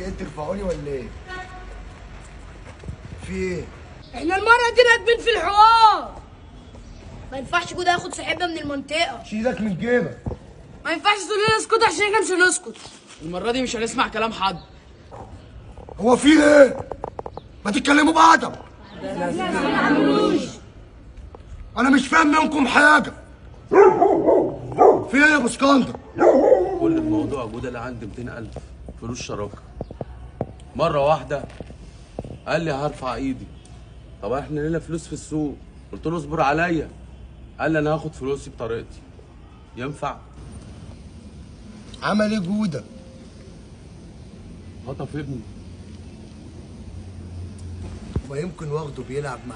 جايين ترفعوني ولا ايه؟ في ايه؟ احنا المرة دي راكبين في الحوار. ما ينفعش كده ياخد صاحبنا من المنطقة. شيلك من جيبك. ما ينفعش تقول لنا اسكت عشان احنا مش هنسكت. المرة دي مش هنسمع كلام حد. هو في ايه؟ ما تتكلموا بأدب. انا مش فاهم منكم حاجة. في ايه يا ابو اسكندر؟ كل الموضوع جودة اللي عندي 200,000 فلوس شراكة. مرة واحدة قال لي هرفع ايدي. طب احنا لنا فلوس في السوق، قلت له اصبر عليا. قال لي انا هاخد فلوسي بطريقتي. ينفع؟ عمل ايه جودة؟ خطف ابني. ما يمكن واخده بيلعب مع